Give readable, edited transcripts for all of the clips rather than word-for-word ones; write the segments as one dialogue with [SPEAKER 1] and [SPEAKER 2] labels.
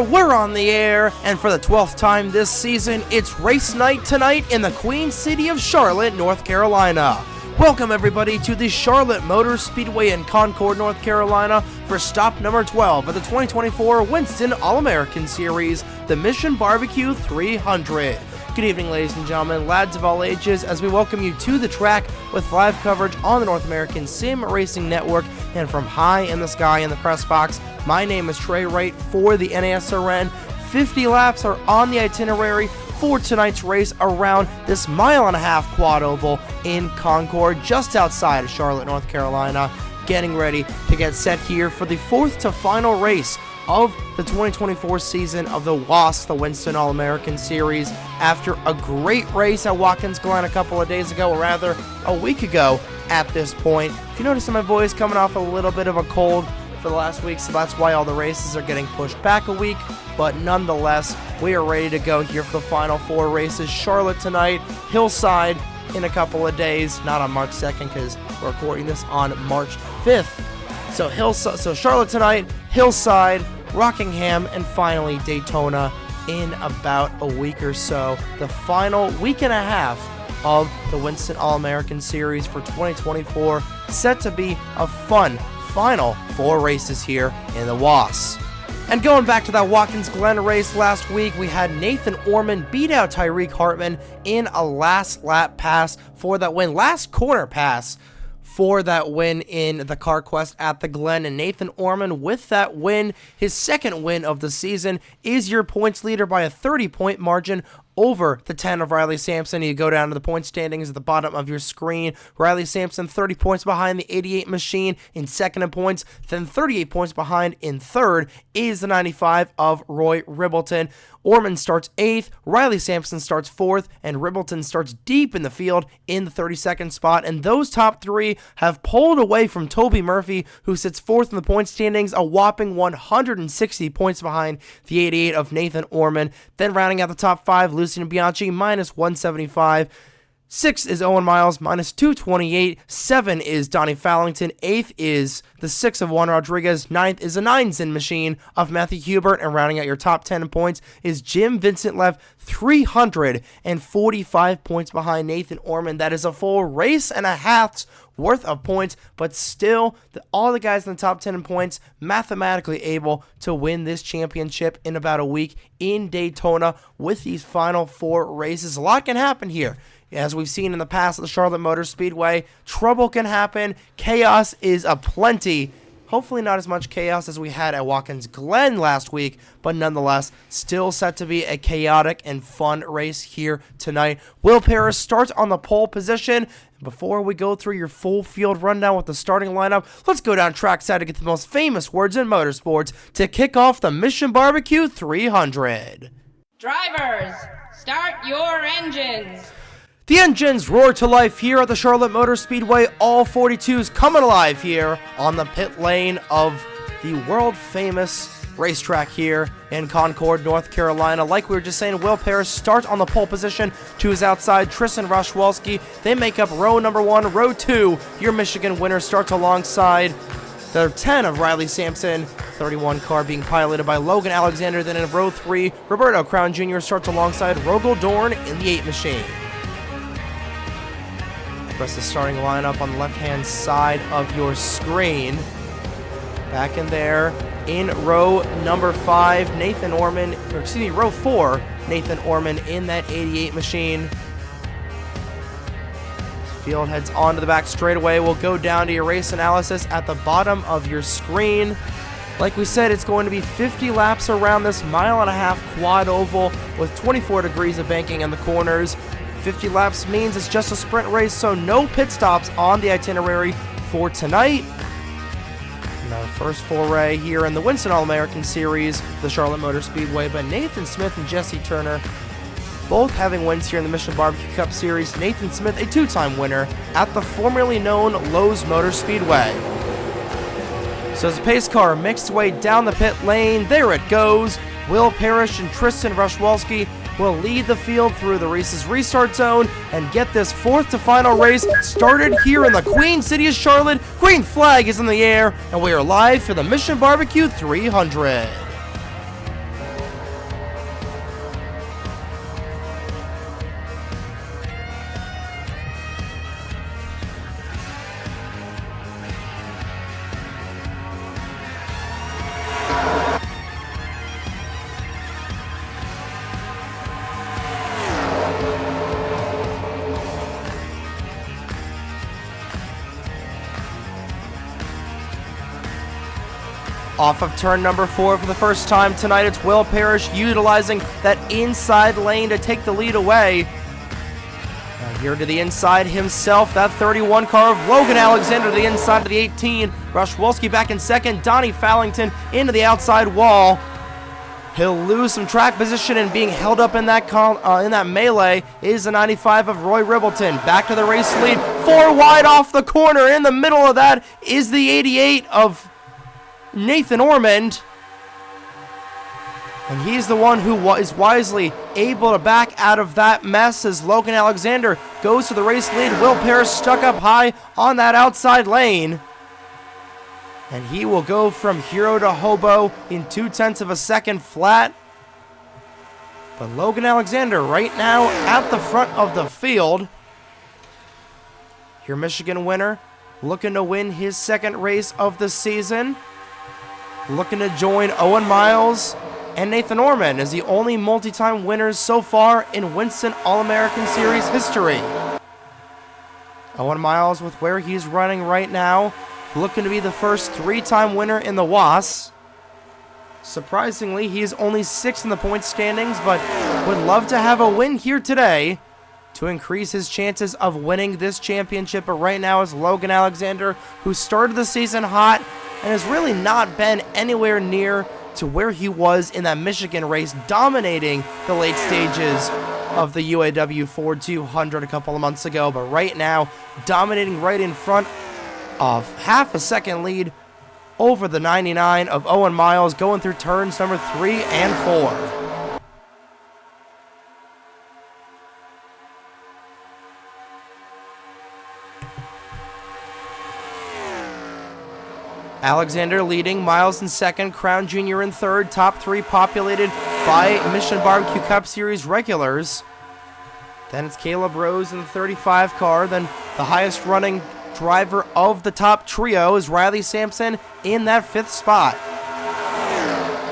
[SPEAKER 1] there, we're on the air, and for the 12th time this season, it's race night tonight in the Queen City of Charlotte, North Carolina. Welcome everybody to the Charlotte Motor Speedway in Concord, North Carolina for stop number 12 of the 2024 Winston All-American Series, the Mission BBQ 300. Good evening, ladies and gentlemen, lads of all ages, as we welcome you to the track with live coverage on the North American Sim Racing Network and from high in the sky in the press box. My name is Trey Wright for the NASRN. 50 laps are on the itinerary for tonight's race around this mile-and-a-half quad oval in Concord, just outside of Charlotte, North Carolina, getting ready to get set here for the fourth to final race of the 2024 season of the WASC, the Winston All-American Series, after a great race at Watkins Glen a couple of days ago, or rather a week ago at this point. If you notice my voice coming off a little bit of a cold for the last week, so that's why all the races are getting pushed back a week, but nonetheless, we are ready to go here for the final four races. Charlotte tonight, Hillside in a couple of days, not on March 2nd because we're recording this on March 5th. So Charlotte tonight, Hillside, Rockingham, and finally Daytona in about a week or so. The final week and a half of the Winston All-American Series for 2024, set to be a fun final four races here in the WASC. And going back to that Watkins Glen race last week, we had Nathan Orman beat out Tyreek Hartman in a last lap pass for that win, last corner pass for that win in the Car Quest at the Glen. And Nathan Orman, with that win, his second win of the season, is your points leader by a 30-point margin over the 10 of Riley Sampson. You go down to the point standings at the bottom of your screen. Riley Sampson 30 points behind the 88 machine in second in points, then 38 points behind in third is the 95 of Roy Ribbleton. Orman starts 8th, Riley Sampson starts 4th, and Ribbleton starts deep in the field in the 32nd spot. And those top three have pulled away from Toby Murphy, who sits 4th in the point standings, a whopping 160 points behind the 88 of Nathan Orman. Then rounding out the top 5, Lucian Bianchi, minus 175. 6 is Owen Miles, minus 228. 7 is Donnie Fallington. 8th is the 6 of Juan Rodriguez. 9th is a 9-Zin machine of Matthew Hubert. And rounding out your top 10 in points is Jim Vincent Lev, 345 points behind Nathan Orman. That is a full race and a half's worth of points, but still, all the guys in the top 10 in points mathematically able to win this championship in about a week in Daytona with these final four races. A lot can happen here. As we've seen in the past at the Charlotte Motor Speedway, trouble can happen. Chaos is aplenty. Hopefully not as much chaos as we had at Watkins Glen last week, but nonetheless, still set to be a chaotic and fun race here tonight. Will Paris starts on the pole position. Before we go through your full field rundown with the starting lineup, let's go down trackside to get the most famous words in motorsports to kick off the Mission BBQ 300.
[SPEAKER 2] Drivers, start your engines.
[SPEAKER 1] The engines roar to life here at the Charlotte Motor Speedway. All 42s coming alive here on the pit lane of the world-famous racetrack here in Concord, North Carolina. Like we were just saying, Will Paris starts on the pole position to his outside, Tristan Roszwalski. They make up row number 1. Row 2, your Michigan winner starts alongside the 10 of Riley Sampson. 31 car being piloted by Logan Alexander. Then in row 3, Roberto Crown Jr. starts alongside Rogel Dorn in the 8 machine. Rest of the starting lineup on the left-hand side of your screen. Back in there in row number 5, Nathan Orman, row 4, Nathan Orman in that 88 machine. Field heads on to the back straightaway. We'll go down to your race analysis at the bottom of your screen. Like we said, it's going to be 50 laps around this mile-and-a-half quad oval with 24 degrees of banking in the corners. 50 laps means it's just a sprint race, so no pit stops on the itinerary for tonight. And our first foray here in the Winston All-American Series, the Charlotte Motor Speedway, but Nathan Smith and Jesse Turner both having wins here in the Mission BBQ Cup Series. Nathan Smith, a 2-time winner at the formerly known Lowe's Motor Speedway. So as the pace car makes its way down the pit lane, there it goes. Will Parrish and Tristan Roszwalski will lead the field through the race's restart zone and get this fourth to final race started here in the Queen City of Charlotte. Green flag is in the air, and we are live for the Mission BBQ 300. Off of turn number 4 for the first time tonight, it's Will Parrish utilizing that inside lane to take the lead away. Now here to the inside himself, that 31 car of Logan Alexander to the inside of the 18. Rushwolski back in second, Donnie Fallington into the outside wall. He'll lose some track position, and being held up in that melee is the 95 of Roy Ribbleton. Back to the race lead, 4 wide off the corner. In the middle of that is the 88 of Nathan Ormond. And he's the one who is wisely able to back out of that mess as Logan Alexander goes to the race lead. Will Parrish stuck up high on that outside lane. And he will go from hero to hobo in 0.2 of a second flat. But Logan Alexander right now at the front of the field. Your Michigan winner looking to win his second race of the season. Looking to join Owen Miles and Nathan Ormond as the only multi-time winners so far in Winston All-American Series history. Owen Miles, with where he's running right now, looking to be the first 3-time winner in the WAS. Surprisingly, he is only 6th in the point standings, but would love to have a win here today to increase his chances of winning this championship. But right now is Logan Alexander, who started the season hot and has really not been anywhere near to where he was in that Michigan race, dominating the late stages of the UAW Ford 200 a couple of months ago. But right now, dominating right in front of half a second lead over the 99 of Owen Miles, going through turns number 3 and 4. Alexander leading, Miles in second, Crown Jr. in third, top 3 populated by Mission Barbecue Cup Series regulars. Then it's Caleb Rose in the 35 car, then the highest running driver of the top trio is Riley Sampson in that 5th spot.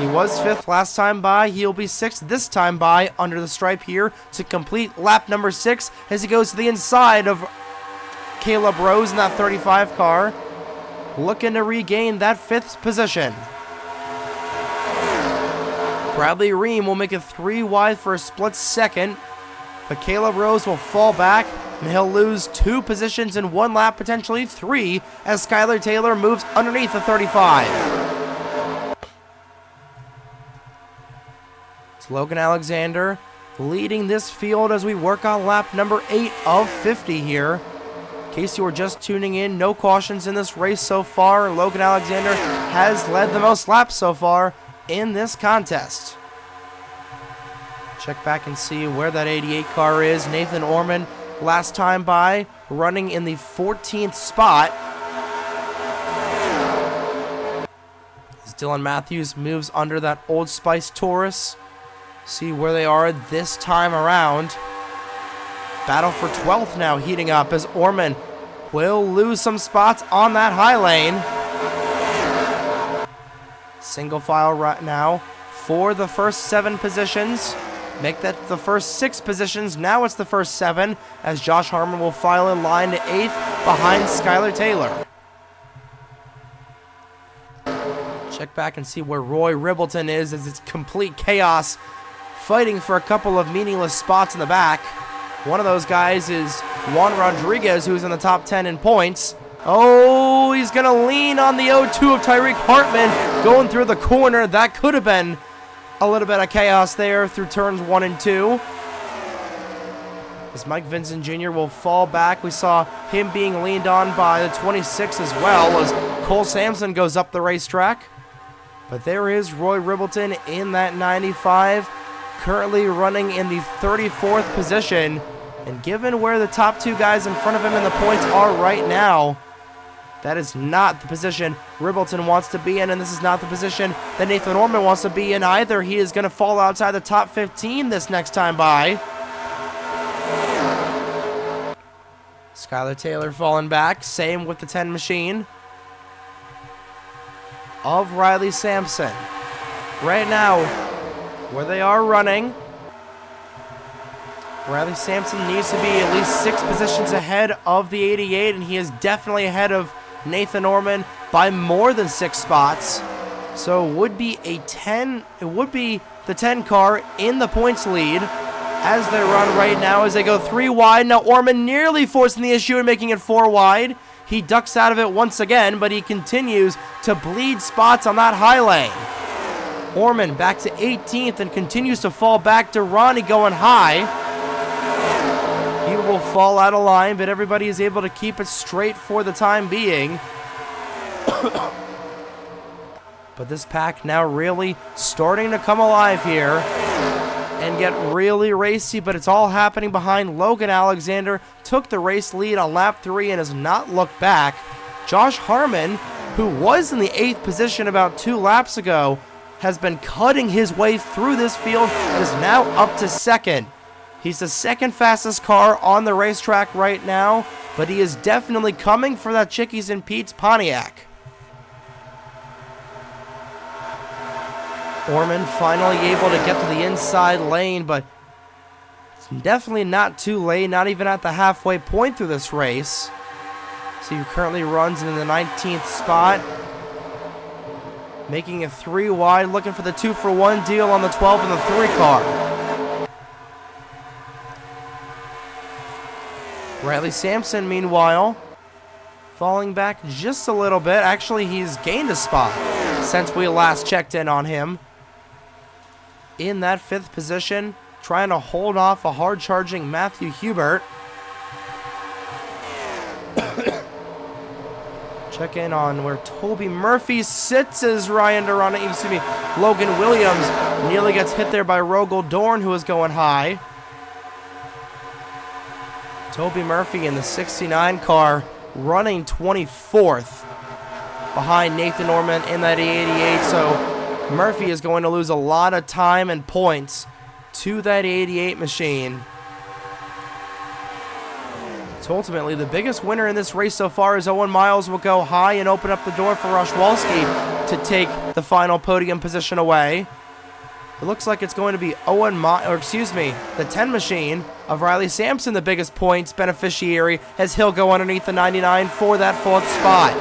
[SPEAKER 1] He was 5th last time by. He'll be 6th this time by under the stripe here to complete lap number 6 as he goes to the inside of Caleb Rose in that 35 car, looking to regain that 5th position. Bradley Ream will make it 3 wide for a split second, but Caleb Rose will fall back, and he'll lose 2 positions in 1 lap, potentially 3, as Skylar Taylor moves underneath the 35. It's Logan Alexander leading this field as we work on lap number 8 of 50 here. In case you were just tuning in, no cautions in this race so far. Logan Alexander has led the most laps so far in this contest. Check back and see where that 88 car is. Nathan Ormond, last time by, running in the 14th spot. As Dylan Matthews moves under that Old Spice Taurus. See where they are this time around. Battle for 12th now heating up as Ormond will lose some spots on that high lane. Single file right now for the first 7 positions. Make that the first 6 positions. Now it's the first 7 as Josh Harmon will file in line to 8th behind Skylar Taylor. Check back and see where Roy Ribbleton is as it's complete chaos, fighting for a couple of meaningless spots in the back. One of those guys is Juan Rodriguez, who's in the top 10 in points. Oh, he's going to lean on the 0-2 of Tyreek Hartman going through the corner. That could have been a little bit of chaos there through turns 1 and 2. As Mike Vincent Jr. will fall back. We saw him being leaned on by the 26 as well as Cole Sampson goes up the racetrack. But there is Roy Ribbleton in that 95, currently running in the 34th position. And given where the top 2 guys in front of him in the points are right now, that is not the position Ribbleton wants to be in, and this is not the position that Nathan Ormond wants to be in either. He is going to fall outside the top 15 this next time by. Skylar Taylor falling back. Same with the 10 machine of Riley Sampson. Right now, where they are running, Riley Sampson needs to be at least 6 positions ahead of the 88, and he is definitely ahead of Nathan Ormond by more than 6 spots. So it would be the 10 car in the points lead as they run right now as they go 3 wide. Now Orman nearly forcing the issue and making it 4 wide. He ducks out of it once again, but he continues to bleed spots on that high lane. Orman back to 18th and continues to fall back to Ronnie going high. He will fall out of line, but everybody is able to keep it straight for the time being. But this pack now really starting to come alive here and get really racy, but it's all happening behind Logan Alexander. Took the race lead on lap 3 and has not looked back. Josh Harmon, who was in the 8th position about 2 laps ago, has been cutting his way through this field and is now up to 2nd. He's the 2nd fastest car on the racetrack right now, but he is definitely coming for that Chickies and Pete's Pontiac. Orman finally able to get to the inside lane, but it's definitely not too late, not even at the halfway point through this race. So he currently runs in the 19th spot, making it 3 wide, looking for the 2-for-1 deal on the 12 and the 3 car. Riley Sampson, meanwhile, falling back just a little bit. Actually, he's gained a spot since we last checked in on him. In that 5th position, trying to hold off a hard-charging Matthew Hubert. Check in on where Toby Murphy sits as Logan Williams nearly gets hit there by Rogel Dorn, who is going high. Toby Murphy in the 69 car running 24th behind Nathan Orman in that E88, so Murphy is going to lose a lot of time and points to that 88 machine. So ultimately, the biggest winner in this race so far is Owen Miles will go high and open up the door for Roshwalski to take the final podium position away. It looks like it's going to be the 10 machine of Riley Sampson, the biggest points beneficiary, as he'll go underneath the 99 for that 4th spot.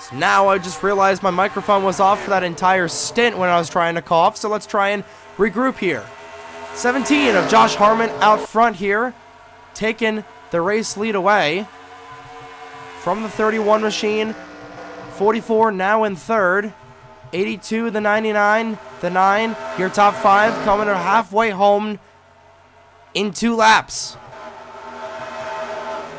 [SPEAKER 1] So now I just realized my microphone was off for that entire stint when I was trying to cough, so let's try and regroup here. 17 of Josh Harmon out front here, taking the race lead away from the 31 machine. 44 now in third. 82 the 99, the 9. Your top 5 coming to halfway home in 2 laps.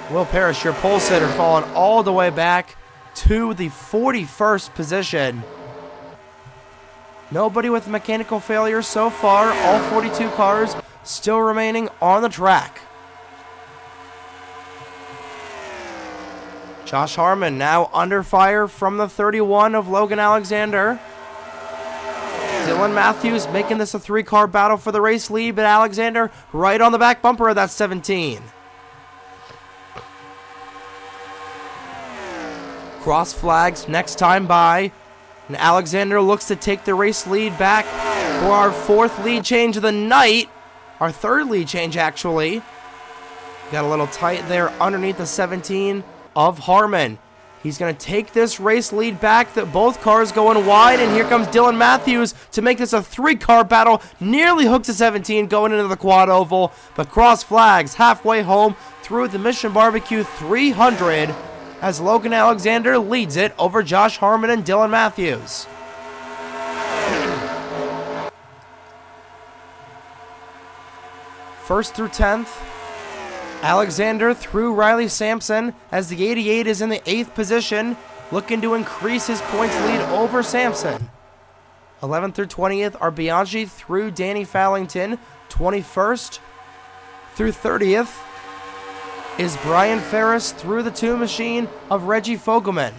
[SPEAKER 1] Will Parrish, your pole sitter, falling all the way back to the 41st position. Nobody with mechanical failure so far. All 42 cars still remaining on the track. Josh Harmon now under fire from the 31 of Logan Alexander. Dylan Matthews making this a 3-car battle for the race lead, but Alexander right on the back bumper of that 17. Cross flags next time by, and Alexander looks to take the race lead back for our 4th lead change of the night. Our 3rd lead change, actually. Got a little tight there underneath the 17 of Harmon. He's going to take this race lead back. Both cars going wide, and here comes Dylan Matthews to make this a 3-car battle. Nearly hooks a 17 going into the quad oval, but cross flags halfway home through the Mission Barbecue 300 as Logan Alexander leads it over Josh Harmon and Dylan Matthews. First through 10th, Alexander through Riley Sampson as the 88 is in the 8th position, looking to increase his points lead over Sampson. 11th through 20th are Bianchi through Danny Fallington. 21st through 30th is Brian Ferris through the 2 machine of Reggie Fogelman.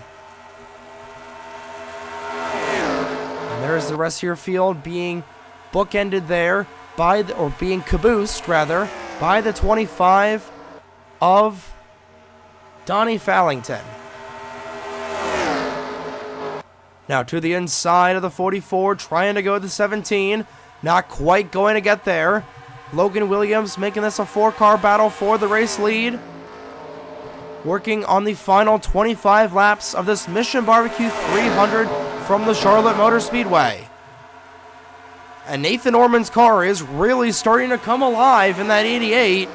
[SPEAKER 1] And there's the rest of your field being bookended there by being caboosed rather by the 25 of Donnie Fallington. Now to the inside of the 44, trying to go to the 17. Not quite going to get there. Logan Williams making this a 4-car battle for the race lead. Working on the final 25 laps of this Mission Barbecue 300 from the Charlotte Motor Speedway. And Nathan Orman's car is really starting to come alive in that 88.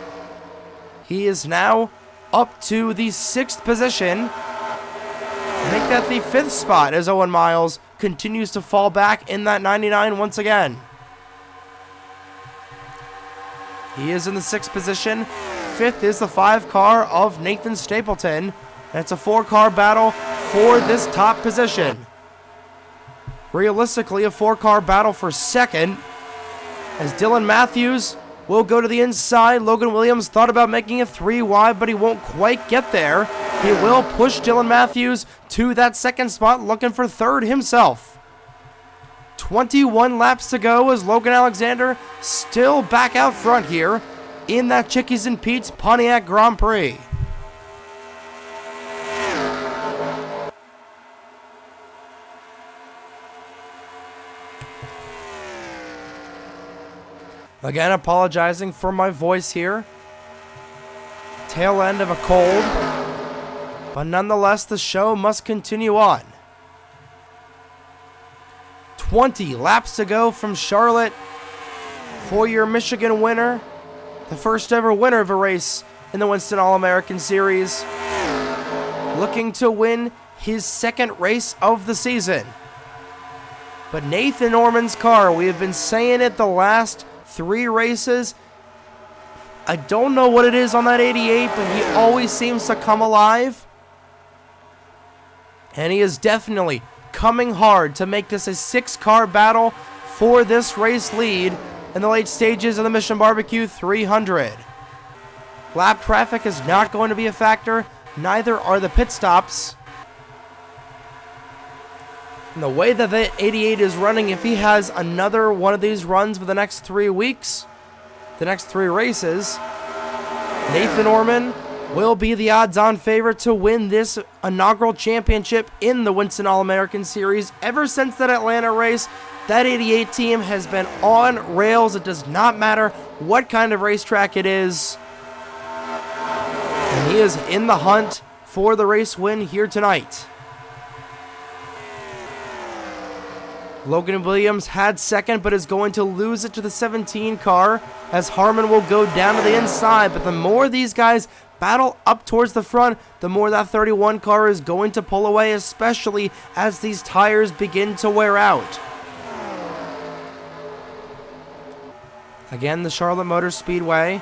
[SPEAKER 1] He is now up to the 6th position. Make that the 5th spot as Owen Miles continues to fall back in that 99 once again. He is in the 6th position. 5th is the 5-car of Nathan Stapleton. And it's a 4-car battle for this top position. Realistically, a 4-car battle for 2nd. As Dylan Matthews will go to the inside. Logan Williams thought about making it 3 wide, but he won't quite get there. He will push Dylan Matthews to that 2nd spot, looking for 3rd himself. 21 laps to go as Logan Alexander still back out front here in that Chickies and Pete's Pontiac Grand Prix. Again, apologizing for my voice here. Tail end of a cold. But nonetheless, the show must continue on. 20 laps to go from Charlotte for your Michigan winner. The first ever winner of a race in the Winston All-American Series. Looking to win his 2nd race of the season. But Nathan Orman's car, we have been saying it the last 3 races. I don't know what it is on that 88, but he always seems to come alive. And he is definitely coming hard to make this a 6-car battle for this race lead in the late stages of the Mission Barbecue 300. Lap traffic is not going to be a factor. Neither are the pit stops. And the way that the 88 is running, if he has another one of these runs for the next 3 weeks, the next 3 races, Nathan Orman will be the odds-on favorite to win this inaugural championship in the Winston All-American Series. Ever since that Atlanta race, that 88 team has been on rails. It does not matter what kind of racetrack it is. And he is in the hunt for the race win here tonight. Logan Williams had second, but is going to lose it to the 17 car as Harmon will go down to the inside. But the more these guys battle up towards the front, the more that 31 car is going to pull away, especially as these tires begin to wear out. Again, the Charlotte Motor Speedway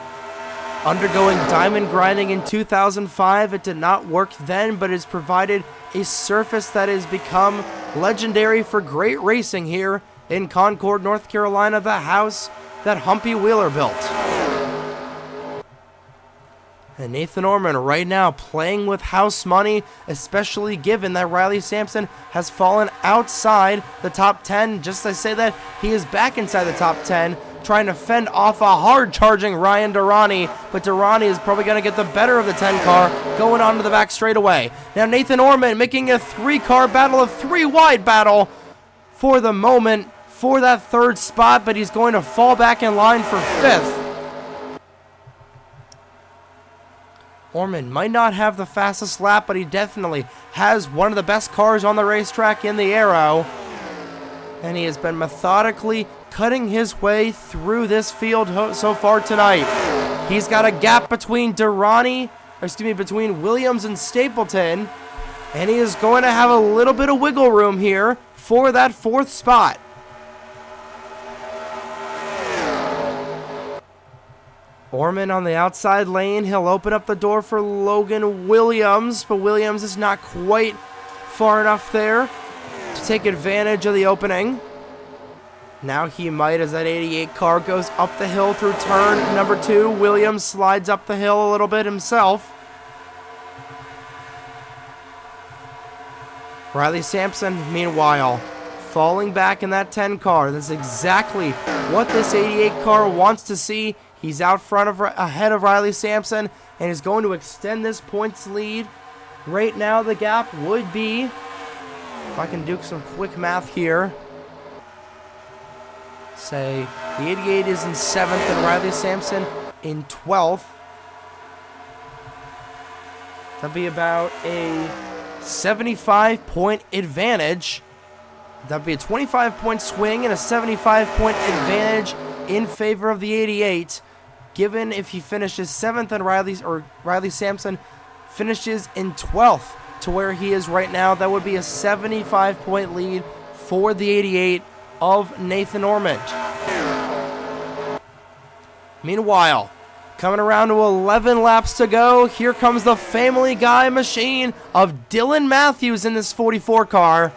[SPEAKER 1] undergoing diamond grinding in 2005. It did not work then, but it's provided a surface that has become legendary for great racing here in Concord, North Carolina, the house that Humpy Wheeler built. And Nathan Orman right now playing with house money, especially given that Riley Sampson has fallen outside the top 10. Just as I say that, he is back inside the top 10, trying to fend off a hard-charging Ryan Durrani, but Durrani is probably going to get the better of the 10 car going onto the back straightaway. Now Nathan Orman making a 3-car battle, a 3-wide battle for the moment for that third spot, but he's going to fall back in line for 5th. Orman might not have the fastest lap, but he definitely has one of the best cars on the racetrack in the Aero. And he has been methodically cutting his way through this field so far tonight. He's got a gap between between Williams and Stapleton, and he is going to have a little bit of wiggle room here for that 4th spot. Orman on the outside lane. He'll open up the door for Logan Williams, but Williams is not quite far enough there to take advantage of the opening. Now he might, as that 88 car goes up the hill through turn number 2. Williams slides up the hill a little bit himself. Riley Sampson, meanwhile, falling back in that 10 car. That's exactly what this 88 car wants to see. He's out front ahead of Riley Sampson and is going to extend this points lead. Right now the gap would be, if I can do some quick math here, say the 88 is in 7th and Riley Sampson in 12th. That'd be about a 75-point advantage. That'd be a 25-point swing and a 75-point advantage in favor of the 88. Given if he finishes 7th and Riley Sampson finishes in 12th to where he is right now, that would be a 75-point lead for the 88 of Nathan Orman. Meanwhile, coming around to 11 laps to go, here comes the Family Guy machine of Dylan Matthews in this 44 car.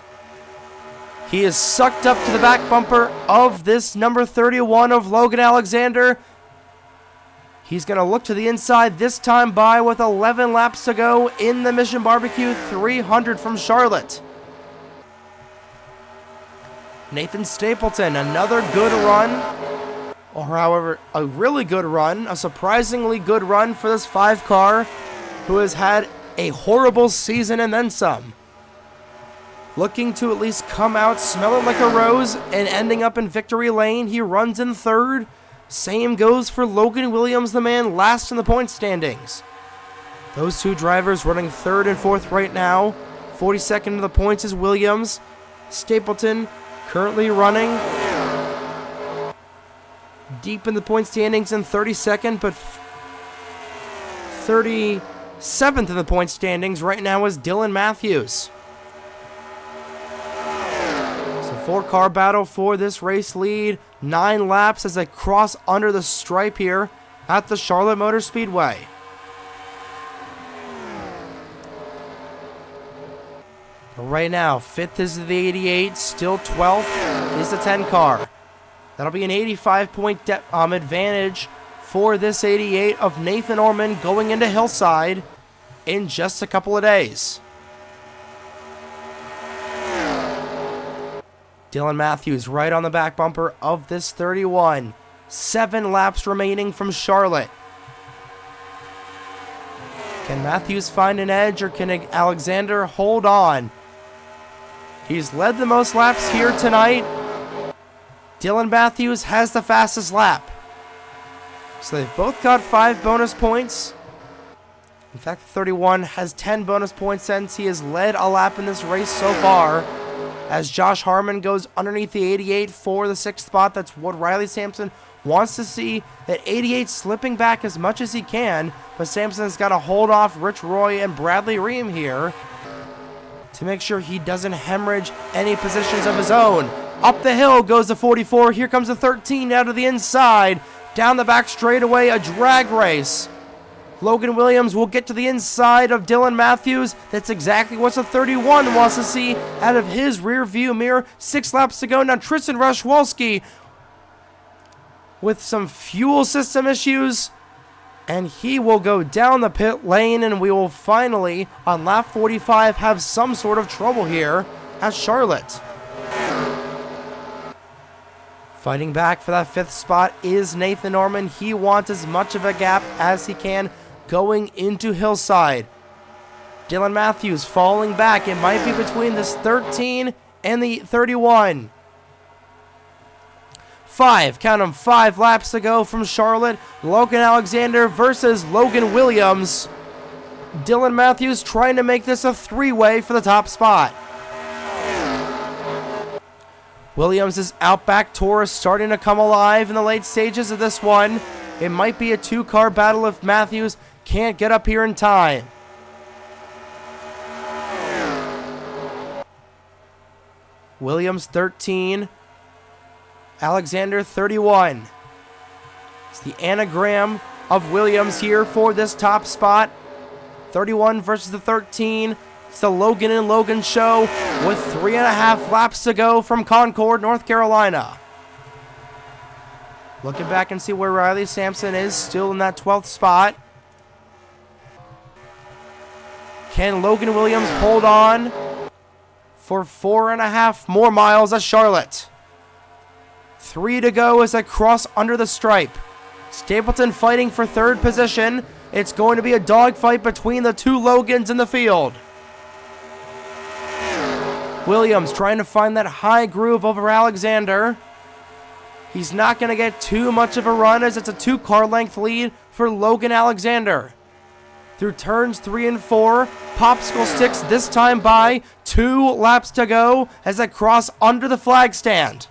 [SPEAKER 1] He is sucked up to the back bumper of this number 31 of Logan Alexander. He's going to look to the inside this time by with 11 laps to go in the Mission Barbecue 300 from Charlotte. Nathan Stapleton, another good run, or however, a really good run, a surprisingly good run for this 5 car who has had a horrible season and then some. Looking to at least come out smelling like a rose and ending up in victory lane. He runs in 3rd. Same goes for Logan Williams, the man last in the point standings. Those 2 drivers running 3rd and 4th right now. 42nd in the points is Williams. Stapleton currently running deep in the point standings in 32nd, but 37th in the point standings right now is Dylan Matthews. 4-car battle for this race lead. 9 laps as they cross under the stripe here at the Charlotte Motor Speedway. But right now, 5th is the 88, still 12th is the 10 car. That'll be an 85-point advantage for this 88 of Nathan Orman going into Hillside in just a couple of days. Dylan Matthews right on the back bumper of this 31. 7 laps remaining from Charlotte. Can Matthews find an edge or can Alexander hold on? He's led the most laps here tonight. Dylan Matthews has the fastest lap. So they've both got 5 bonus points. In fact, 31 has 10 bonus points since he has led a lap in this race so far. as Josh Harmon goes underneath the 88 for the 6th spot. That's what Riley Sampson wants to see, that 88 slipping back as much as he can, but Sampson's got to hold off Rich Roy and Bradley Ream here to make sure he doesn't hemorrhage any positions of his own. Up the hill goes the 44. Here comes the 13 out of the inside. Down the back straightaway, a drag race. Logan Williams will get to the inside of Dylan Matthews. That's exactly what the 31 wants to see out of his rear view mirror. 6 laps to go. Now Tristan Rushwalski with some fuel system issues, and he will go down the pit lane, and we will finally, on lap 45, have some sort of trouble here at Charlotte. Fighting back for that 5th spot is Nathan Norman. He wants as much of a gap as he can going into Hillside. Dylan Matthews falling back. It might be between this 13 and the 31. 5 laps to go from Charlotte. Logan Alexander versus Logan Williams. Dylan Matthews trying to make this a 3-way for the top spot. Williams' Outback Taurus starting to come alive in the late stages of this one. It might be a 2-car battle if Matthews can't get up here in time. Williams 13. Alexander 31. It's the anagram of Williams here for this top spot. 31 versus the 13. It's the Logan and Logan show with 3.5 laps to go from Concord, North Carolina. Looking back and see where Riley Sampson is, still in that 12th spot. Can Logan Williams hold on for 4.5 more miles at Charlotte? 3 to go as I cross under the stripe. Stapleton fighting for 3rd position. It's going to be a dogfight between the 2 Logans in the field. Williams trying to find that high groove over Alexander. He's not going to get too much of a run as it's a 2-car length lead for Logan Alexander. Through turns 3 and 4, Popsicle Sticks this time by. 2 laps to go as I cross under the flag stand.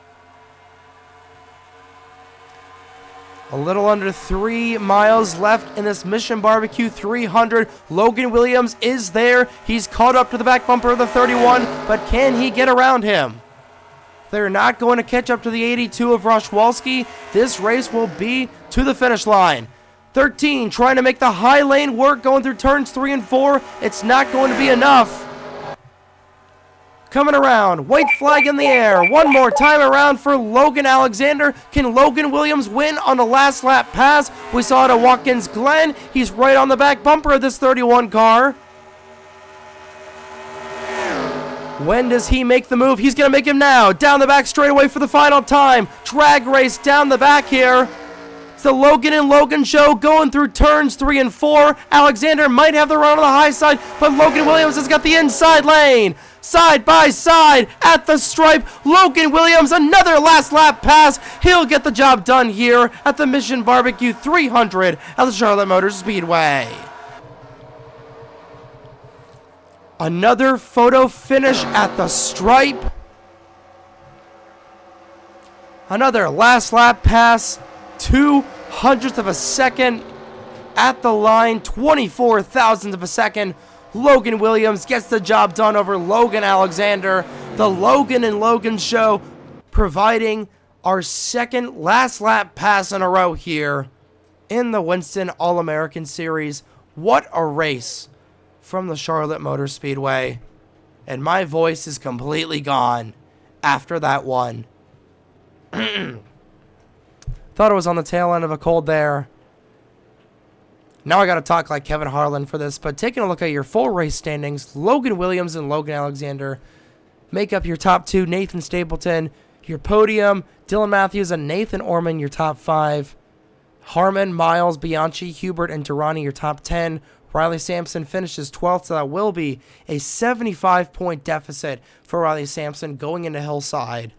[SPEAKER 1] A little under 3 miles left in this Mission BBQ 300. Logan Williams is there. He's caught up to the back bumper of the 31, but can he get around him? They're not going to catch up to the 82 of Rushwalski. This race will be to the finish line. 13 trying to make the high lane work going through turns 3 and 4. It's not going to be enough. Coming around, white flag in the air. One more time around for Logan Alexander. Can Logan Williams win on the last lap pass? We saw it at Watkins Glen. He's right on the back bumper of this 31 car. When does he make the move? He's going to make him now. Down the back straightaway for the final time. Drag race down the back here. It's the Logan and Logan show going through turns 3 and 4. Alexander might have the run on the high side, but Logan Williams has got the inside lane. Side by side at the stripe. Logan Williams, another last lap pass. He'll get the job done here at the Mission BBQ 300 at the Charlotte Motor Speedway. Another photo finish at the stripe. Another last lap pass. 0.02 of a second at the line. 24 thousandths of a second. Logan Williams gets the job done over Logan Alexander. The Logan and Logan show providing our second last lap pass in a row here in the Winston All-American Series. What a race from the Charlotte Motor Speedway. And my voice is completely gone after that one. Thought it was on the tail end of a cold there. Now I got to talk like Kevin Harlan for this, but taking a look at your full race standings, Logan Williams and Logan Alexander make up your top 2. Nathan Stapleton, your podium. Dylan Matthews and Nathan Orman, your top 5. Harmon, Miles, Bianchi, Hubert, and Durrani, your top 10. Riley Sampson finishes 12th, so that will be a 75-point deficit for Riley Sampson going into Hillside.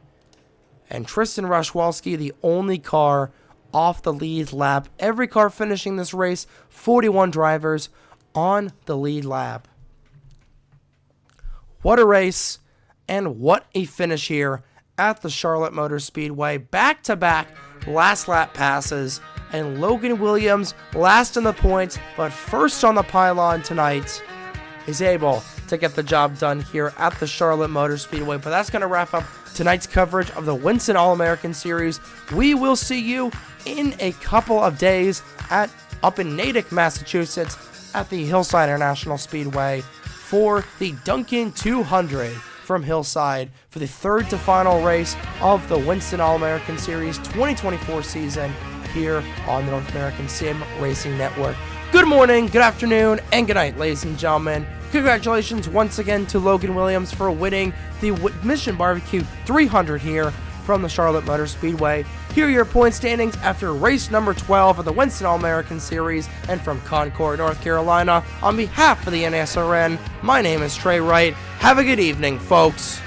[SPEAKER 1] And Tristan Rushwalski, the only car off the lead lap. Every car finishing this race, 41 drivers on the lead lap. What a race. And what a finish here at the Charlotte Motor Speedway. Back-to-back last lap passes, and Logan Williams last in the points, but first on the pylon tonight, is able to get the job done here at the Charlotte Motor Speedway. But that's going to wrap up tonight's coverage of the Winston All-American Series. We will see you in a couple of days up in Natick, Massachusetts at the Hillside International Speedway for the Duncan 200 from Hillside for the third to final race of the Winston All-American Series 2024 season here on the North American Sim Racing Network. Good morning, good afternoon, and good night, ladies and gentlemen. Congratulations once again to Logan Williams for winning the Mission Barbecue 300 here from the Charlotte Motor Speedway. Here are your point standings after race number 12 of the Winston All-American Series, and from Concord, North Carolina, on behalf of the NSRN, my name is Trey Wright. Have a good evening, folks.